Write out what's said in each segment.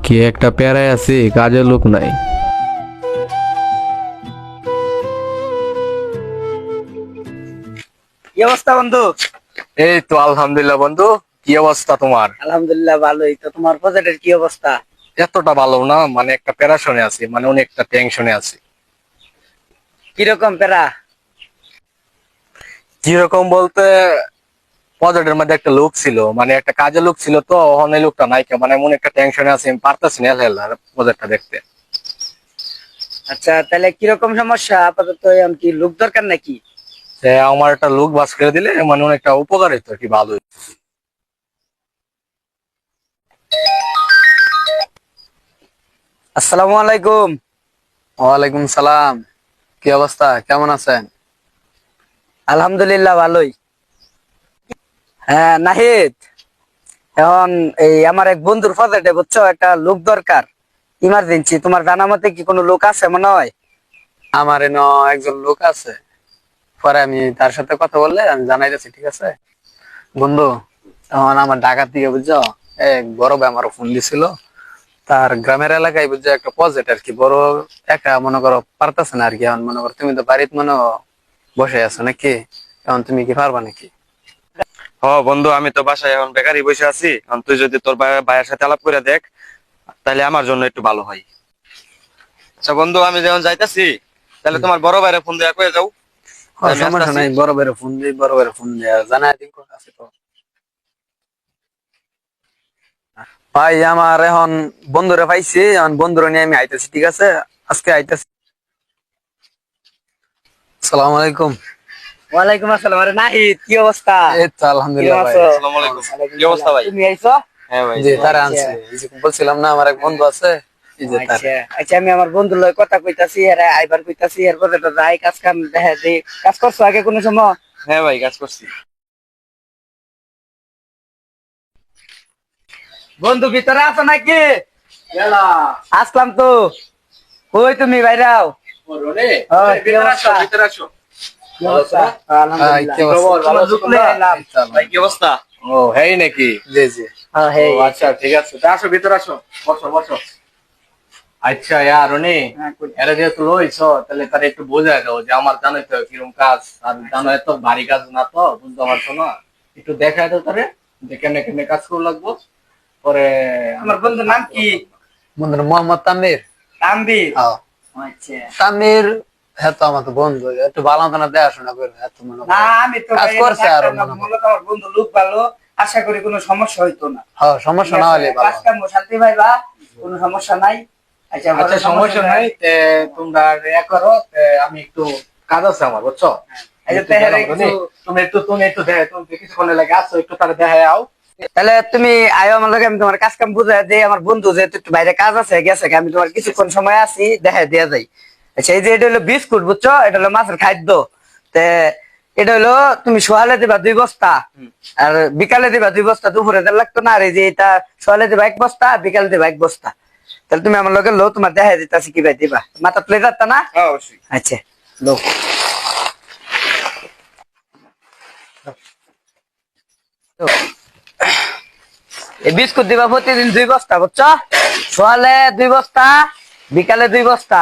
কি একটা প্যারায় আছি, কাজের লোক নাই। কি অবস্থা বন্ধু? এই তো আলহামদুলিল্লাহ বন্ধু। কি অবস্থা তোমার? আলহামদুলিল্লাহ ভালোই। তো তোমার প্রজেক্টের কি অবস্থা? এতটা ভালো না, মানে একটা প্যারাশনে আছি, মানে অনেকটা টেনশনে আছি। কিরকম প্যারা? কিরকম বলতে, প্রজেক্টের মধ্যে একটা লোক ছিল, মানে একটা কাজের লোক ছিল, তো ওখানে লোকটা নাই কে, মানে এমন একটা টেনশনে আছি, আমি পারতাছি না হেলার প্রজেক্টটা দেখতে। আচ্ছা তাহলে কিরকম সমস্যা আপাতত? এখন কি লোক দরকার নাকি? সে আমার একটা লোক বাস করে দিলে মানে অনেকটা উপকার হইতো আর কি, ভালো হইতো। আসসালামু আলাইকুম। ওয়ালাইকুম সালাম। কি অবস্থা, কেমন আছেন? আলহামদুলিল্লাহ ভালোই। হ্যাঁ নাহিদ, এখন এই আমার এক বন্ধুর প্রজেক্টে বুঝছো একটা লোক দরকার, ইমার্জেন্সি। তোমার জানা মতে কি কোনো লোক আছে মনে হয়? আমার এনে একজন লোক আছে, পরে আমি তার সাথে কথা বললে আমি জানাই দিচ্ছি, ঠিক আছে বন্ধু? এখন আমার ঢাকা থেকে বুঝছো এক বড় ভাই আমার ফোন দিছিল, তার গ্রামের এলাকায় বুঝছো একটা প্রজেক্ট আর কি, বড় একা মনে করো পারতেছে না আর কি। এখন মনে করো তুমি তো বাড়িতে মনে হয় বসে আছো নাকি, এখন তুমি কি পারবা নাকি? বন্ধু, আমি তো বাসায় এখন বেকারই বসে আছি। এখন তুই যদি তোর ভাইয়ের সাথে আলাপ করে দেখ, তাহলে আমার জন্য একটু ভালো হয়। আচ্ছা বন্ধু, আমি যখন যাইতাছি, তাহলে তোমার বড় ভাইয়ের ফোন দেয়া কয়ে যাও। আমি সমস্যা আসতাছি। নাই, বড় ভাইয়ের ফোন দিই, বড় ভাইয়ের ফোন দেয়া জানাই দিন কোন আছে তো। ভাই আমার এখন বন্ধুরে পাইছি, এখন বন্ধুরে নিয়ে আমি আইতেছি, ঠিক আছে? আজকে আইতেছি। আসসালামু আলাইকুম। ওয়ালাইকুম আসসালাম। আরে নাহিদ, কি অবস্থা? এই তো আলহামদুলিল্লাহ কিরকম ভাই। আছো? আসসালামু আলাইকুম। ওয়ালাইকুম কি অবস্থা সালাম। ভাই? তুমি আইছো? হ্যাঁ ভাই, জি, তারা আচ্ছা আনছে, এই যে বলছিলাম না আমার এক বন্ধু আছে, এই যে তার। আচ্ছা আচ্ছা, আমি আমার বন্ধুর লগে কথা কইতাছি, এর আইবার কইতাছি, এর পরে তো যাই কাজ কাম দেখে দেই। কাজ করছো আগে কোনো সময়? হ্যাঁ ভাই, কাজ করছি। বন্ধু ভিতরে আছো নাকি? আসলাম তো। কই তুমি বাইরাও? কি অবস্থা? কি অবস্থা? আলহামদুলিল্লাহ। কি অবস্থা? তোমার লোক লইয়া আইলাম। ভাই কি অবস্থা? ও হেই নাকি? জি জি। হ্যাঁ, ও হেই। আচ্ছা, ঠিক আছে, তা আসো ভিতরে আসো, বসো বসো। আচ্ছা রনি, হ্যাঁ, কই। এরা যেহেতু লইছো তাহলে তারা একটু বোঝায় দাও যে আমার জানোই তো কিরকম কাজ, আর জানো এত ভারী কাজ না, তো বুঝতে পারছো না। একটু দেখায় দাও তারে যে কেমনে কেমনে কাজ করে লাগবো, পরে আমার বন্ধুর নাম কি? বন্ধুর মোহাম্মদ তানভীর। তানভীর। হ্যাঁ আচ্ছা। তানভীর, হ্যাঁ তো আমার তো বন্ধু, একটু ভালো মতো দেখাশোনা করবে, এত মনে না, করো আমি তো কাজ ভাই করছে আরো থাকতাম না। মনে করো। মূলত আমার বন্ধু লোক ভালো, আশা করি কোনো সমস্যা হইতো না। হ্যাঁ, সমস্যা ঠিক না আছে, হলে ভালো। কাজ কাম শান্তি ভাইবা, কোনো সমস্যা নাই। আচ্ছা আচ্ছা বড় সমস্যা নাই, তে তোমরা ইয়া করো, তে আমি একটু কাজ আছে আমার, বুঝছো? এই যে একটু তেহারে গেলাম রনি। কিছু। তুমি একটু দেখে, তুমি কিছুক্ষণ লাগে আসো, একটু তারা দেখে আও। তাহলে তুমি আয়ো আমার লগে, আমি তোমার কাজ কাম বুঝাই দেই। আমার বন্ধু যেহেতু একটু বাইরে কাজ আছে গেছে, আমি তোমার কিছুক্ষণ সময় আছি, দেখাই দেয়া যাই। আচ্ছা, এই যে এটা হলো বিস্কুট, বুঝছো? এটা হলো মাছের খাদ্য। তে এটা হলো তুমি সকালে দিবা 2 বস্তা, আর বিকালে দিবা 2 বস্তা। দুপুরে দেওয়া লাগতো না। আর এই যে এটা সকালে দিবা 1 বস্তা, আর বিকালে দিবা 1 বস্তা। তাহলে তুমি আমার লগে লো, তোমার দেখাই দিতেছি কি ভাই দিবা। মাথা প্লেট যাতা না? হ্যাঁ অবশ্যই। আচ্ছা লো। এই বিস্কুট দিবা প্রতিদিন 2 বস্তা, বুঝছো? সকালে 2 বস্তা, বিকালে 2 বস্তা।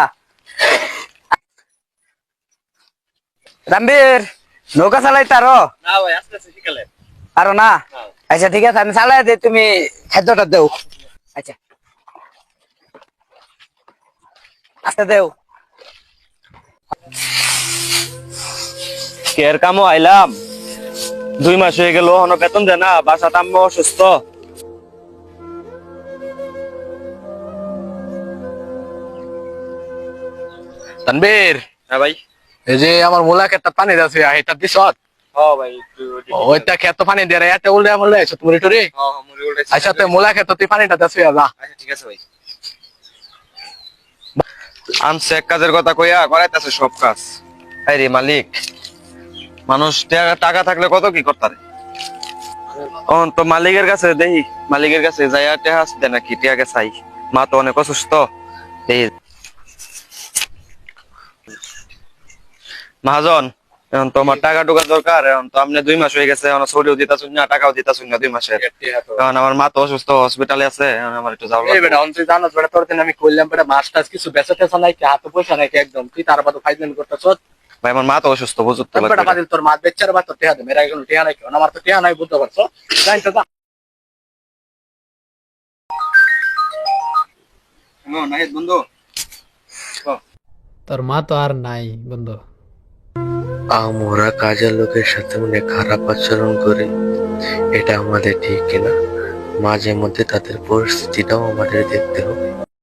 রামবীর, নৌকা চালাই তারো? না ভাই, আস্তে আস্তে শিখালে। আরো না? আচ্ছা ঠিক আছে, আমি চালাই দিই, তুমি খাদ্যটা দেও। আচ্ছা আচ্ছা দেও। কের কামও আইলাম, 2 মাস হয়ে গেল, এখনো বেতন দেয় না। বাসাতে আম্মু অসুস্থ। তানভীর, হ্যাঁ ভাই। এই যে আমার মূলা ক্ষেতটা পানি আছে, এটা দিছ? হ্যাঁ ভাই, একটু ওইটা ক্ষেত পানি দিয়ে এত উল্টে বললে আছো তুমি রে। হ্যাঁ হ্যাঁ, মুড়ি উল্টাইছি। আচ্ছা তুই মূলা ক্ষেত তুই পানিটা দেছো যা। আচ্ছা ঠিক আছে ভাই। আনছে এক কাজের কথা কইয়া করাইতেছে সব কাজ। আরে মালিক, মানুষ টাকা থাকলে কত কি করতারে। তো মালিকের কাছে দেখি, মালিকের কাছে যাইয়া টেহা দেয় নাকি, টেহাকে চাই। মা তো অনেক অসুস্থ। এই মহাজন, এখন তো আমার টাকা টুকা দরকার, এখন তো আপনি 2 মাস হয়ে গেছে, এখন ছুটিও দিতাছুন না, টাকাও দিতাছুন না 2 মাসের। এখন আমার মা তো অসুস্থ, হসপিটালে আছে, এখন আমার একটু যাওয়া এই বেটা অন তুই জানোস বেটা, তোর দিন আমি কইলাম বেটা মাছ টাছ কিছু বেচা টেচা নাই কি, হাতে পয়সা নাই কি একদম, তুই তার বাদ ফাইজলাম করতেছ। ভাই আমার মা তো অসুস্থ, বুঝতে তো বেটা লাগবে। বাদিল তোর মাছ বেচার বা তোর টেহা দে, মেরা এখন টেহা নাই কেউ, আমার তো টেহা নাই, বুঝতে পারছো? জানতে যা বন্ধু, তোর মা তো আর নাই বন্ধু। আমরা কাজের লোকের সাথে অনেক খারাপ আচরণ করি, এটা আমাদের ঠিক কিনা? মাঝে মধ্যে তাদের পরিস্থিতিটাও আমাদের দেখতে হবে।